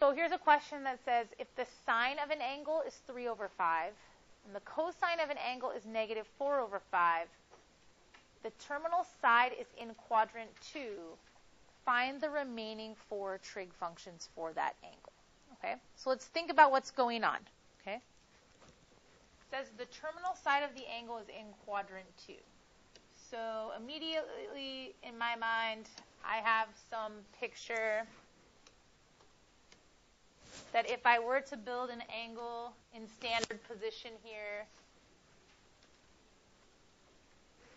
So here's a question that says, if the sine of an angle is 3 over 5, and the cosine of an angle is negative 4 over 5, the terminal side is in quadrant 2, find the remaining 4 trig functions for that angle. Okay? So let's think about what's going on. Okay? It says the terminal side of the angle is in quadrant 2. So immediately in my mind, I have some picture that if I were to build an angle in standard position here,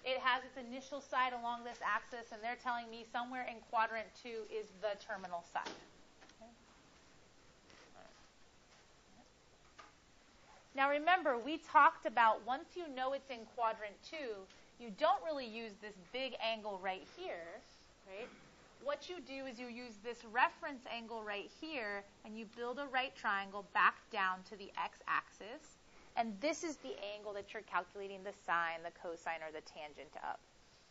it has its initial side along this axis, and they're telling me somewhere in quadrant 2 is the terminal side. Okay. Now remember, we talked about once you know it's in quadrant 2, you don't really use this big angle right here, right? What you do is you use this reference angle right here, and you build a right triangle back down to the x-axis. And this is the angle that you're calculating the sine, the cosine, or the tangent of.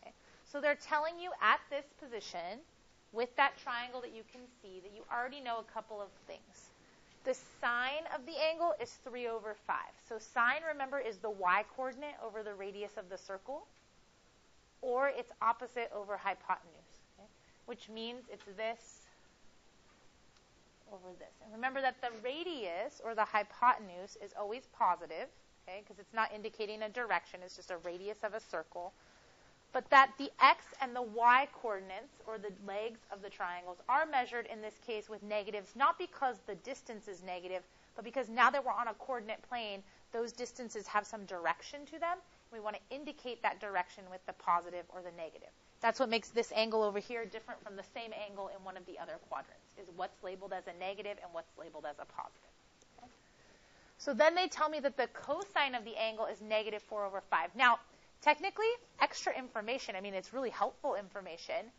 Okay? So they're telling you at this position, with that triangle that you can see, that you already know a couple of things. The sine of the angle is 3 over 5. So sine, remember, is the y-coordinate over the radius of the circle, or its opposite over hypotenuse, okay? Which means it's this over this. And remember that the radius, or the hypotenuse, is always positive, okay, because it's not indicating a direction. It's just a radius of a circle. But that the x and the y coordinates, or the legs of the triangles, are measured in this case with negatives, not because the distance is negative, but because now that we're on a coordinate plane, those distances have some direction to them. We want to indicate that direction with the positive or the negative. That's what makes this angle over here different from the same angle in one of the other quadrants, is what's labeled as a negative and what's labeled as a positive. Okay? So then they tell me that the cosine of the angle is negative 4 over 5. Now, technically, extra information. I mean, it's really helpful information.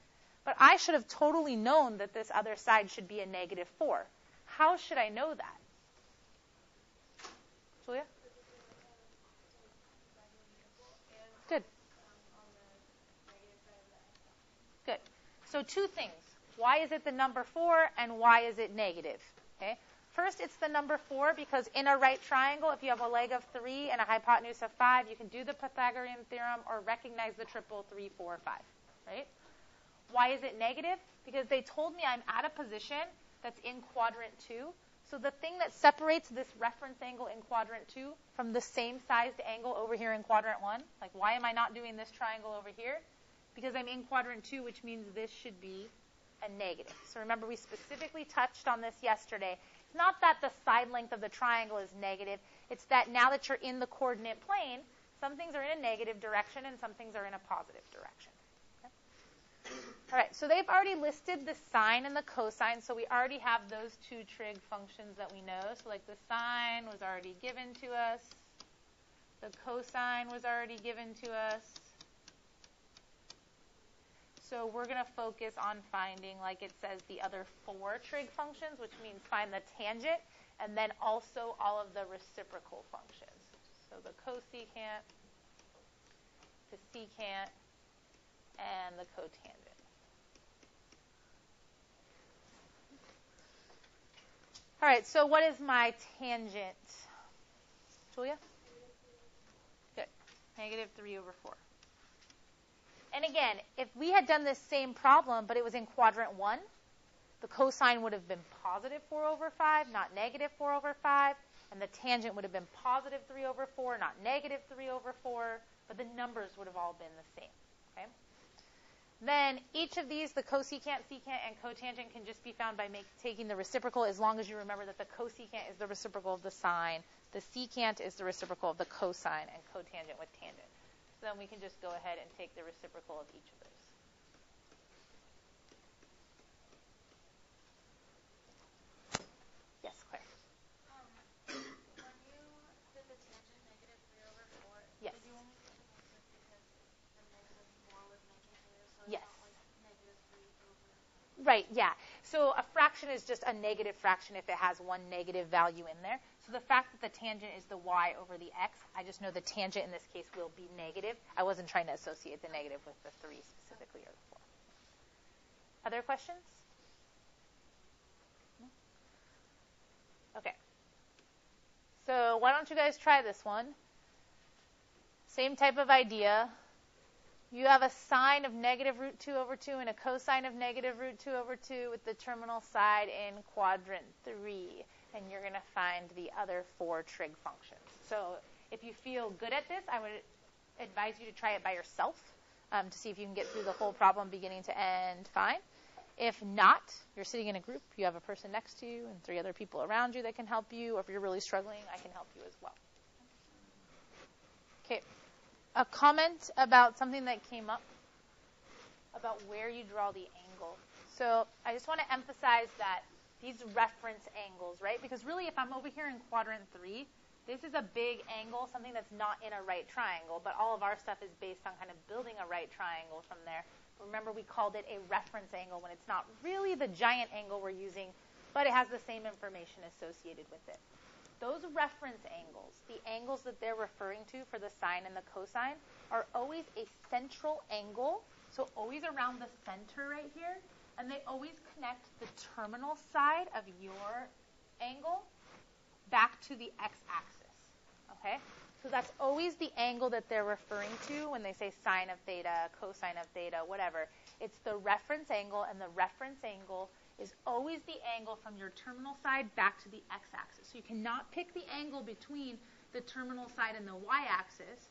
But I should have totally known that this other side should be a negative 4. How should I know that? Julia? Good. Good. So two things. Why is it the number 4 and why is it negative? Okay. First, it's the number 4 because in a right triangle, if you have a leg of 3 and a hypotenuse of 5, you can do the Pythagorean theorem or recognize the triple 3, 4, 5. Right? Why is it negative? Because they told me I'm at a position that's in quadrant 2. So the thing that separates this reference angle in quadrant 2 from the same sized angle over here in quadrant 1, like why am I not doing this triangle over here? Because I'm in quadrant 2, which means this should be a negative. So remember, we specifically touched on this yesterday. It's not that the side length of the triangle is negative. It's that now that you're in the coordinate plane, some things are in a negative direction and some things are in a positive direction. Okay? All right, so they've already listed the sine and the cosine, so we already have those two trig functions that we know. So like the sine was already given to us. The cosine was already given to us. So we're going to focus on finding, like it says, the other 4 trig functions, which means find the tangent, and then also all of the reciprocal functions. So the cosecant, the secant, and the cotangent. All right, so what is my tangent? Julia? Good. Negative 3 over 4. And again, if we had done this same problem, but it was in quadrant 1, the cosine would have been positive 4 over 5, not negative 4 over 5. And the tangent would have been positive 3 over 4, not negative 3 over 4. But the numbers would have all been the same. Okay? Then each of these, the cosecant, secant, and cotangent, can just be found by taking the reciprocal, as long as you remember that the cosecant is the reciprocal of the sine, the secant is the reciprocal of the cosine, and cotangent with tangent. So then we can just go ahead and take the reciprocal of each of those. Yes, Claire. When you did the tangent, negative 3 over 4, yes. did you only do the negative because the negative 4 was negative, so yes. it's not like negative 3 over 5? Right, yeah. So a fraction is just a negative fraction if it has one negative value in there. So the fact that the tangent is the y over the x, I just know the tangent in this case will be negative. I wasn't trying to associate the negative with the 3 specifically or the 4. Other questions? No? don't you guys try this one? Same type of idea. You have a sine of negative root 2 over 2 and a cosine of negative root 2 over 2 with the terminal side in quadrant 3. And you're going to find the other 4 trig functions. So if you feel good at this, I would advise you to try it by yourself to see if you can get through the whole problem beginning to end fine. If not, you're sitting in a group, you have a person next to you and 3 other people around you that can help you. Or if you're really struggling, I can help you as well. Okay. A comment about something that came up about where you draw the angle. So I just want to emphasize that these reference angles, right? Because really, if I'm over here in quadrant 3, this is a big angle, something that's not in a right triangle, but all of our stuff is based on kind of building a right triangle from there. Remember, we called it a reference angle when it's not really the giant angle we're using, but it has the same information associated with it. Those reference angles, the angles that they're referring to for the sine and the cosine, are always a central angle, so always around the center right here, and they always connect the terminal side of your angle back to the x-axis, okay? So that's always the angle that they're referring to when they say sine of theta, cosine of theta, whatever. It's the reference angle, and the reference angle is always the angle from your terminal side back to the x-axis. So you cannot pick the angle between the terminal side and the y-axis,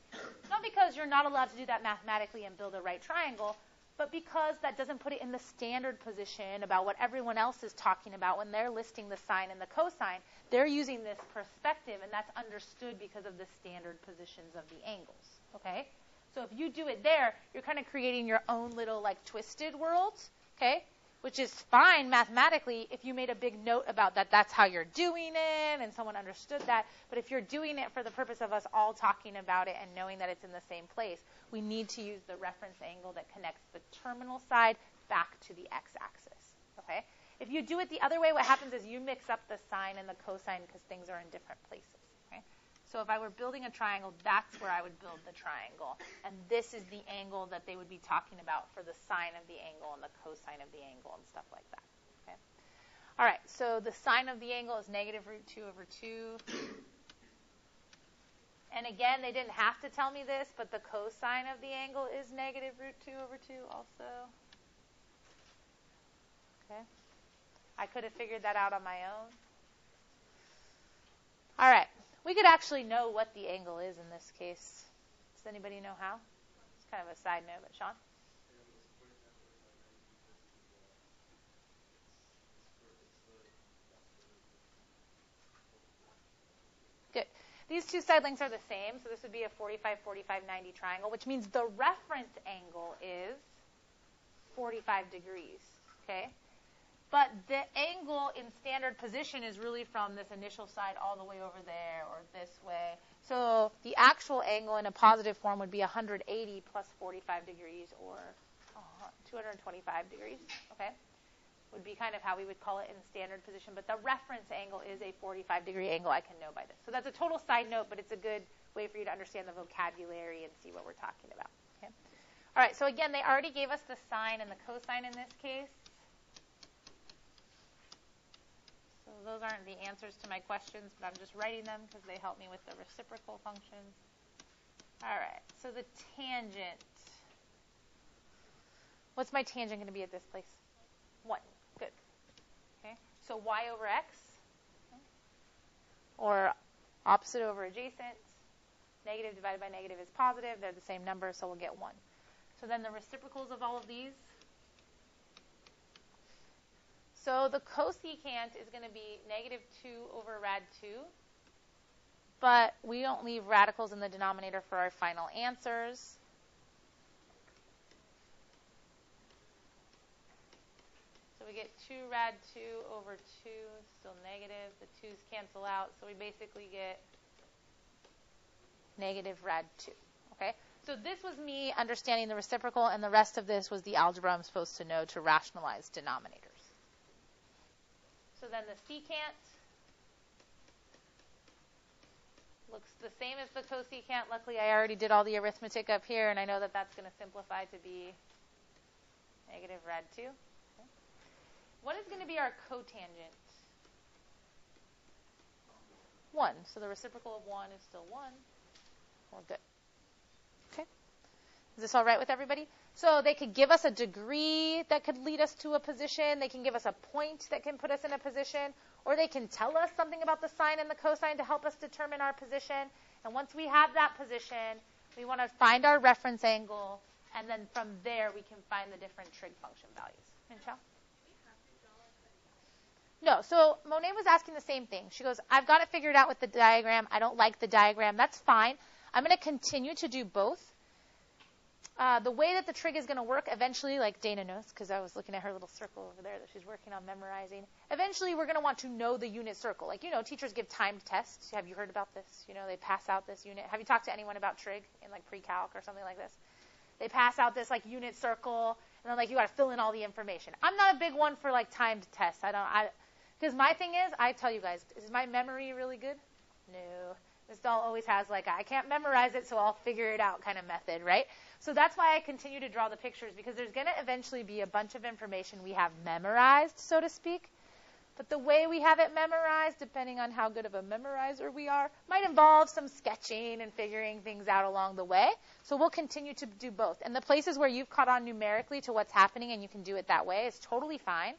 not because you're not allowed to do that mathematically and build a right triangle, but because that doesn't put it in the standard position about what everyone else is talking about when they're listing the sine and the cosine. They're using this perspective, and that's understood because of the standard positions of the angles, okay? So if you do it there, you're kind of creating your own little, like, twisted world, okay? Which is fine mathematically if you made a big note about that that's how you're doing it and someone understood that. But if you're doing it for the purpose of us all talking about it and knowing that it's in the same place, we need to use the reference angle that connects the terminal side back to the x-axis, okay? If you do it the other way, what happens is you mix up the sine and the cosine because things are in different places, okay? So if I were building a triangle, that's where I would build the triangle. And this is the angle that they would be talking about for the sine of the angle and the cosine of the angle and stuff like that. Okay. All right, so the sine of the angle is negative root 2 over 2. And again, they didn't have to tell me this, but the cosine of the angle is negative root 2 over 2 also. Okay. I could have figured that out on my own. All right. We could actually know what the angle is in this case. Does anybody know how? It's kind of a side note, but Sean? Good. These two side lengths are the same, so this would be a 45, 45, 90 triangle, which means the reference angle is 45 degrees, okay? But the angle in standard position is really from this initial side all the way over there or this way. So the actual angle in a positive form would be 180 plus 45 degrees or 225 degrees, okay? Would be kind of how we would call it in standard position. But the reference angle is a 45-degree angle I can know by this. So that's a total side note, but it's a good way for you to understand the vocabulary and see what we're talking about, okay? All right, so again, they already gave us the sine and the cosine in this case. So those aren't the answers to my questions, but I'm just writing them because they help me with the reciprocal functions. All right, so the tangent. What's my tangent going to be at this place? 1. Good. Okay, so y over x, okay. Or opposite over adjacent. Negative divided by negative is positive. They're the same number, so we'll get 1. So then the reciprocals of all of these. So the cosecant is going to be negative 2 over rad 2. But we don't leave radicals in the denominator for our final answers. So we get 2 rad 2 over 2, still negative. The 2's cancel out, so we basically get negative rad 2. Okay? So this was me understanding the reciprocal, and the rest of this was the algebra I'm supposed to know to rationalize denominators. So then the secant looks the same as the cosecant. Luckily, I already did all the arithmetic up here, and I know that that's going to simplify to be negative rad 2. Okay. What is going to be our cotangent? 1. 1. So the reciprocal of 1 is still 1. We're good. Okay. Is this all right with everybody? So they could give us a degree that could lead us to a position. They can give us a point that can put us in a position. Or they can tell us something about the sine and the cosine to help us determine our position. And once we have that position, we want to find our reference angle. And then from there, we can find the different trig function values. Michelle? No, so Monet was asking the same thing. She goes, I've got it figured out with the diagram. I don't like the diagram. That's fine. I'm going to continue to do both. The way that the trig is going to work eventually, like Dana knows, because I was looking at her little circle over there that she's working on memorizing. Eventually, we're going to want to know the unit circle. Like, teachers give timed tests. Have you heard about this? They pass out this unit. Have you talked to anyone about trig in, like, pre-calc or something like this? They pass out this, like, unit circle, and then, like, you got to fill in all the information. I'm not a big one for, like, timed tests. Because my thing is, I tell you guys, is my memory really good? No. This doll always has, like, I can't memorize it, so I'll figure it out kind of method, right? So that's why I continue to draw the pictures, because there's going to eventually be a bunch of information we have memorized, so to speak. But the way we have it memorized, depending on how good of a memorizer we are, might involve some sketching and figuring things out along the way. So we'll continue to do both. And the places where you've caught on numerically to what's happening and you can do it that way is totally fine.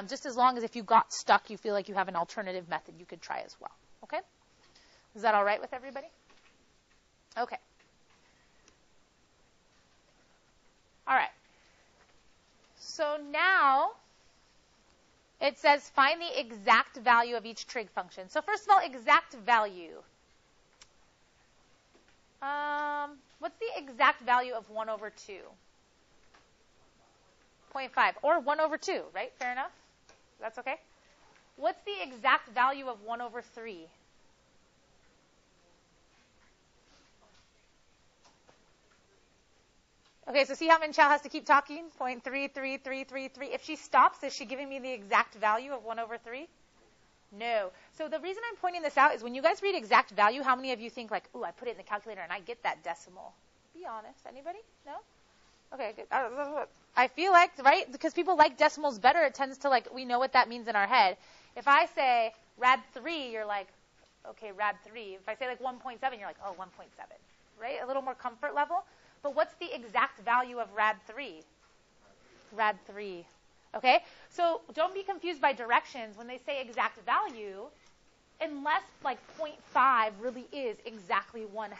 Just as long as if you got stuck, you feel like you have an alternative method you could try as well. Okay? Is that all right with everybody? Okay. All right. So now it says find the exact value of each trig function. So first of all, exact value. What's the exact value of 1 over 2? 0.5. Or 1 over 2, right? Fair enough? That's okay? What's the exact value of 1 over 3? Okay, so see how Minchelle has to keep talking? 0.33333. If she stops, is she giving me the exact value of 1 over 3? No. So the reason I'm pointing this out is when you guys read exact value, how many of you think like, ooh, I put it in the calculator and I get that decimal? Be honest. Anybody? No? Okay, good. I feel like, right, because people like decimals better, it tends to like, we know what that means in our head. If I say rad 3, you're like, okay, rad 3. If I say like 1.7, you're like, oh, 1.7, right? A little more comfort level. But what's the exact value of rad 3? Rad 3. Okay? So don't be confused by directions. When they say exact value, unless like 0.5 really is exactly 1/2,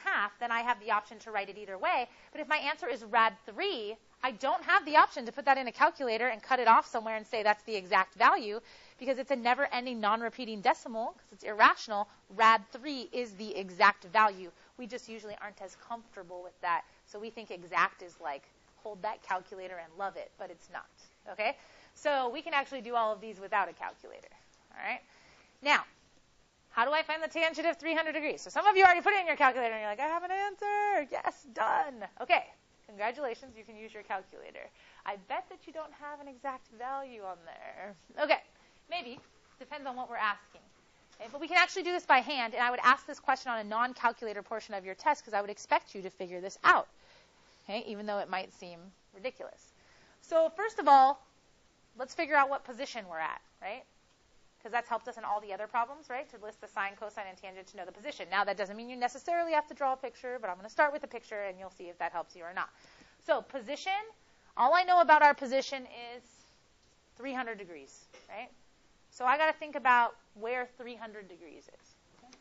then I have the option to write it either way. But if my answer is rad 3, I don't have the option to put that in a calculator and cut it off somewhere and say that's the exact value because it's a never-ending non-repeating decimal because it's irrational. Rad 3 is the exact value. We just usually aren't as comfortable with that. So we think exact is like hold that calculator and love it, but it's not. Okay? So we can actually do all of these without a calculator. All right? Now, how do I find the tangent of 300 degrees? So some of you already put it in your calculator and you're like, I have an answer. Yes, done. Okay. Congratulations, you can use your calculator. I bet that you don't have an exact value on there. Okay. Maybe. Depends on what we're asking. Okay? But we can actually do this by hand, and I would ask this question on a non-calculator portion of your test because I would expect you to figure this out. Okay? Even though it might seem ridiculous. So first of all, let's figure out what position we're at, right? Because that's helped us in all the other problems, right? To list the sine, cosine, and tangent to know the position. Now, that doesn't mean you necessarily have to draw a picture, but I'm going to start with a picture, and you'll see if that helps you or not. So, position, all I know about our position is 300 degrees, right? So I got to think about where 300 degrees is. Okay?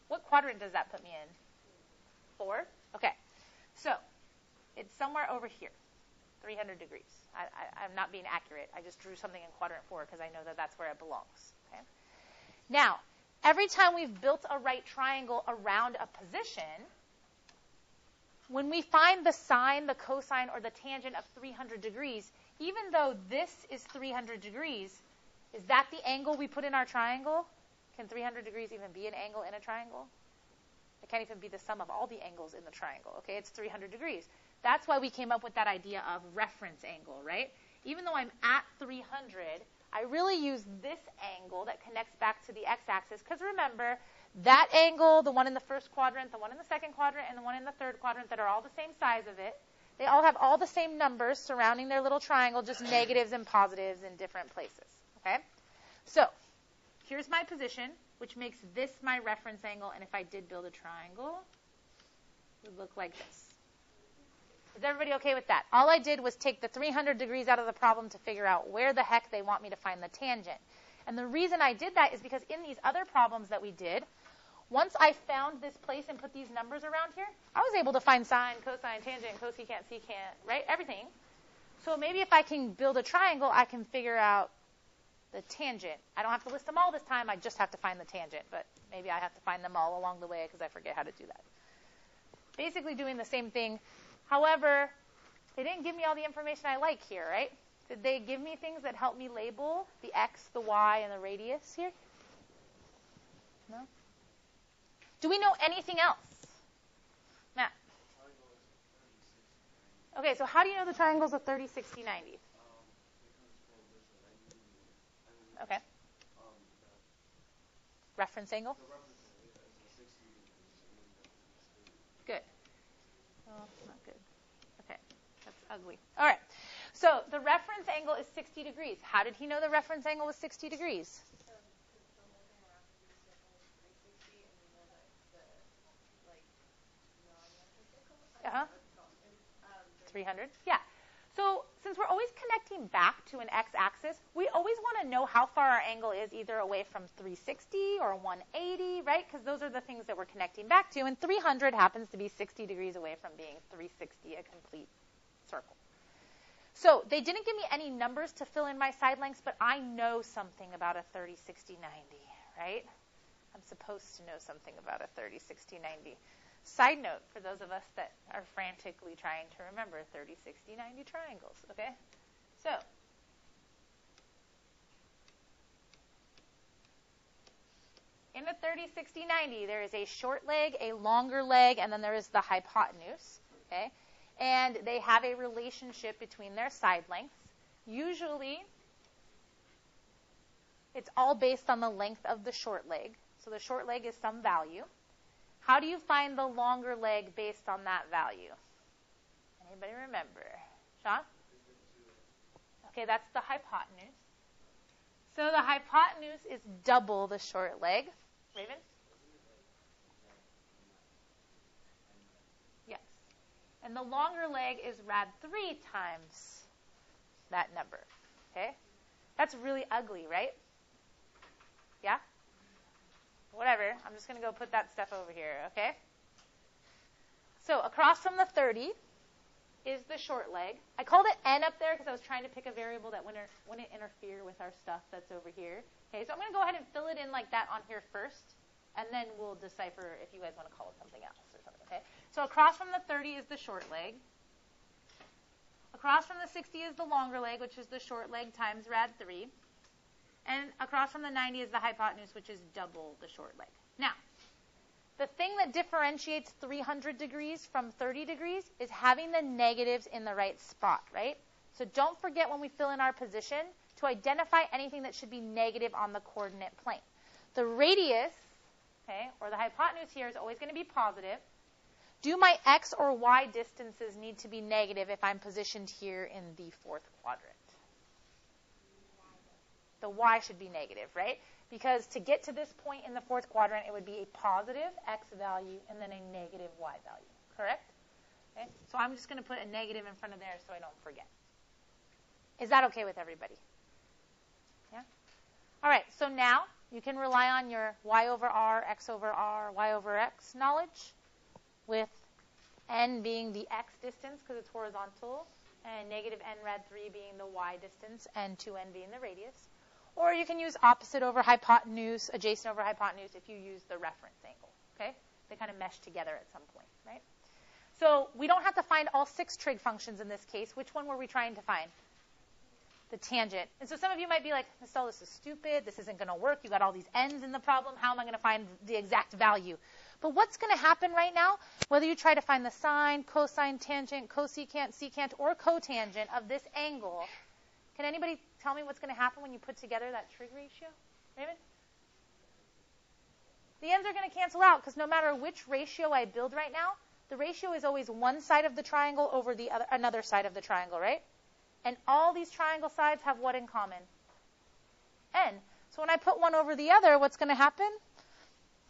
What quadrant does that put me in? 4? Okay. So, it's somewhere over here. 300 degrees. I'm not being accurate. I just drew something in quadrant 4 because I know that that's where it belongs. Okay? Now, every time we've built a right triangle around a position, when we find the sine, the cosine, or the tangent of 300 degrees, even though this is 300 degrees, is that the angle we put in our triangle? Can 300 degrees even be an angle in a triangle? It can't even be the sum of all the angles in the triangle. Okay, it's 300 degrees. That's why we came up with that idea of reference angle, right? Even though I'm at 300, I really use this angle that connects back to the x-axis because remember, that angle, the one in the first quadrant, the one in the second quadrant, and the one in the third quadrant that are all the same size of it, they all have all the same numbers surrounding their little triangle, just negatives and positives in different places, okay? So, here's my position, which makes this my reference angle, and if I did build a triangle, it would look like this. Is everybody okay with that? All I did was take the 300 degrees out of the problem to figure out where the heck they want me to find the tangent. And the reason I did that is because in these other problems that we did, once I found this place and put these numbers around here, I was able to find sine, cosine, tangent, cosecant, secant, right? Everything. So maybe if I can build a triangle, I can figure out the tangent. I don't have to list them all this time. I just have to find the tangent. But maybe I have to find them all along the way because I forget how to do that. Basically doing the same thing. However, they didn't give me all the information I like here, right? Did they give me things that help me label the x, the y, and the radius here? No? Do we know anything else? Matt? Okay, so how do you know the triangle's a 30, 60, 90? Okay. Reference angle? Good. Oh, not good. Okay, that's ugly. All right. So the reference angle is 60 degrees. How did he know the reference angle was 60 degrees? Uh-huh. 300. Yeah. So since we're always connecting back to an x-axis, we always want to know how far our angle is either away from 360 or 180, right? Because those are the things that we're connecting back to. And 300 happens to be 60 degrees away from being 360, a complete circle. So they didn't give me any numbers to fill in my side lengths, but I know something about a 30, 60, 90, right? I'm supposed to know something about a 30, 60, 90. Side note for those of us that are frantically trying to remember 30, 60, 90 triangles, okay? So, in the 30, 60, 90, there is a short leg, a longer leg, and then there is the hypotenuse, okay? And they have a relationship between their side lengths. Usually, it's all based on the length of the short leg. So the short leg is some value. How do you find the longer leg based on that value? Anybody remember? Sean? Okay, that's the hypotenuse. So the hypotenuse is double the short leg. Raven? Yes. And the longer leg is rad 3 times that number. Okay? That's really ugly, right? Yeah? Whatever. I'm just going to go put that stuff over here, okay? So across from the 30 is the short leg. I called it n up there because I was trying to pick a variable that wouldn't interfere with our stuff that's over here. Okay, so I'm going to go ahead and fill it in like that on here first, and then we'll decipher if you guys want to call it something else or something, okay? So across from the 30 is the short leg. Across from the 60 is the longer leg, which is the short leg times rad 3. And across from the 90 is the hypotenuse, which is double the short leg. Now, the thing that differentiates 300 degrees from 30 degrees is having the negatives in the right spot, right? So don't forget when we fill in our position to identify anything that should be negative on the coordinate plane. The radius, okay, or the hypotenuse here is always going to be positive. Do my x or y distances need to be negative if I'm positioned here in the fourth quadrant? The y should be negative, right? Because to get to this point in the fourth quadrant, it would be a positive x value and then a negative y value, correct? Okay? So I'm just going to put a negative in front of there so I don't forget. Is that okay with everybody? Yeah? All right, so now you can rely on your y over r, x over r, y over x knowledge with n being the x distance because it's horizontal and negative n rad 3 being the y distance and 2n being the radius. Or you can use opposite over hypotenuse, adjacent over hypotenuse if you use the reference angle, okay? They kind of mesh together at some point, right? So we don't have to find all 6 trig functions in this case. Which one were we trying to find? The tangent. And so some of you might be like, Estelle, this is stupid. This isn't going to work. You got all these n's in the problem. How am I going to find the exact value? But what's going to happen right now, whether you try to find the sine, cosine, tangent, cosecant, secant, or cotangent of this angle, can anybody tell me what's going to happen when you put together that trig ratio? Raymond? The ends are going to cancel out because no matter which ratio I build right now, the ratio is always one side of the triangle over the other, another side of the triangle, right? And all these triangle sides have what in common? N. So when I put one over the other, what's going to happen?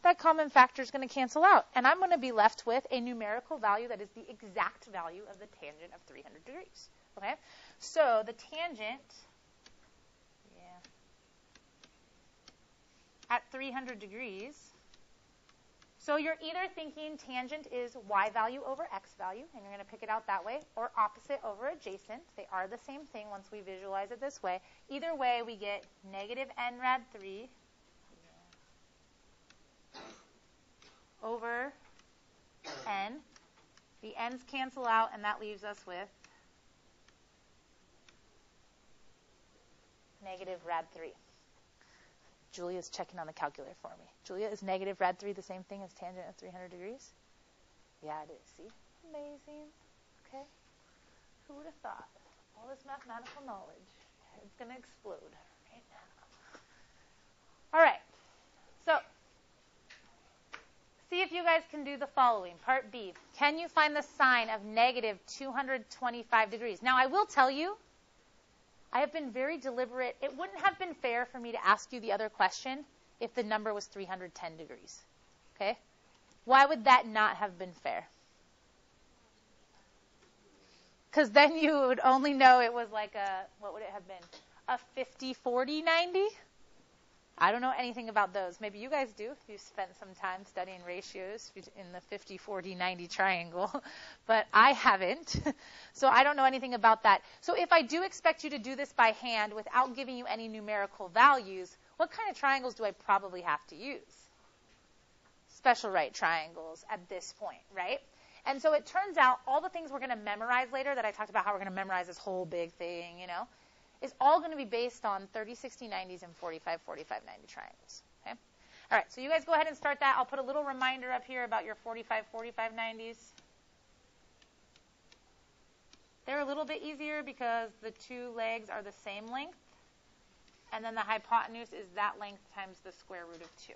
That common factor is going to cancel out. And I'm going to be left with a numerical value that is the exact value of the tangent of 300 degrees. Okay? So the tangent at 300 degrees, so you're either thinking tangent is y value over x value, and you're going to pick it out that way, or opposite over adjacent. They are the same thing once we visualize it this way. Either way, we get negative n rad 3 over n. The n's cancel out, and that leaves us with negative rad 3. Julia's checking on the calculator for me. Julia, is negative rad 3 the same thing as tangent of 300 degrees? Yeah, it is. See? Amazing. Okay. Who would have thought? All this mathematical knowledge. It's going to explode right now. All right. So, see if you guys can do the following. Part B. Can you find the sine of negative 225 degrees? Now, I will tell you, I have been very deliberate. It wouldn't have been fair for me to ask you the other question if the number was 310 degrees. Okay? Why would that not have been fair? Because then you would only know it was like a, what would it have been? A 50, 40, 90? I don't know anything about those. Maybe you guys do if you spent some time studying ratios in the 50, 40, 90 triangle. But I haven't. So I don't know anything about that. So if I do expect you to do this by hand without giving you any numerical values, what kind of triangles do I probably have to use? Special right triangles at this point, right? And so it turns out all the things we're going to memorize later that I talked about how we're going to memorize this whole big thing, you know, is all going to be based on 30, 60, 90s and 45, 45, 90 triangles. Okay? All right, so you guys go ahead and start that. I'll put a little reminder up here about your 45, 45, 90s. They're a little bit easier because the two legs are the same length. And then the hypotenuse is that length times the square root of 2.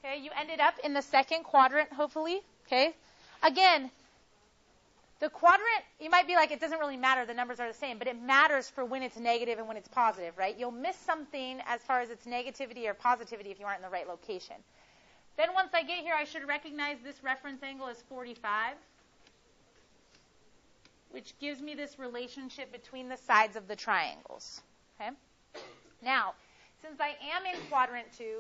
Okay, you ended up in the second quadrant, hopefully. Okay? Again, the quadrant, you might be like, it doesn't really matter, the numbers are the same, but it matters for when it's negative and when it's positive, right? You'll miss something as far as its negativity or positivity if you aren't in the right location. Then once I get here, I should recognize this reference angle as 45, which gives me this relationship between the sides of the triangles. Okay? Now, since I am in quadrant 2,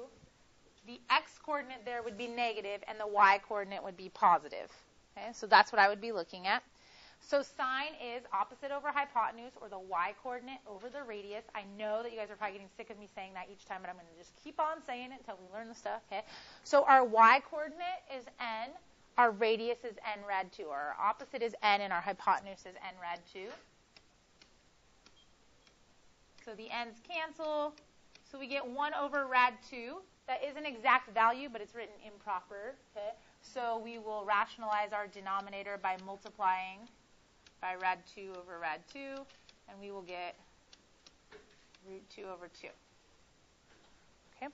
the x-coordinate there would be negative and the y-coordinate would be positive. Okay? So that's what I would be looking at. So sine is opposite over hypotenuse, or the y-coordinate over the radius. I know that you guys are probably getting sick of me saying that each time, but I'm going to just keep on saying it until we learn the stuff. Okay? So our y-coordinate is n. Our radius is n rad 2. Our opposite is n, and our hypotenuse is n rad 2. So the n's cancel. So we get 1 over rad 2. That is an exact value, but it's written improper. Okay? So we will rationalize our denominator by multiplying by rad 2 over rad 2, and we will get root 2 over 2. Okay?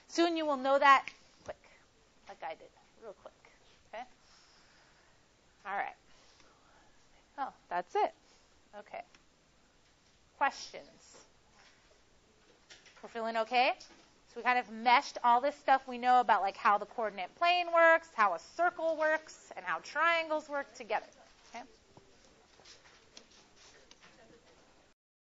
Soon you will know that quick, like I did, real quick. Okay? All right. Oh, that's it. Okay. Questions? We're feeling okay? So we kind of meshed all this stuff we know about, like how the coordinate plane works, how a circle works, and how triangles work together. Okay?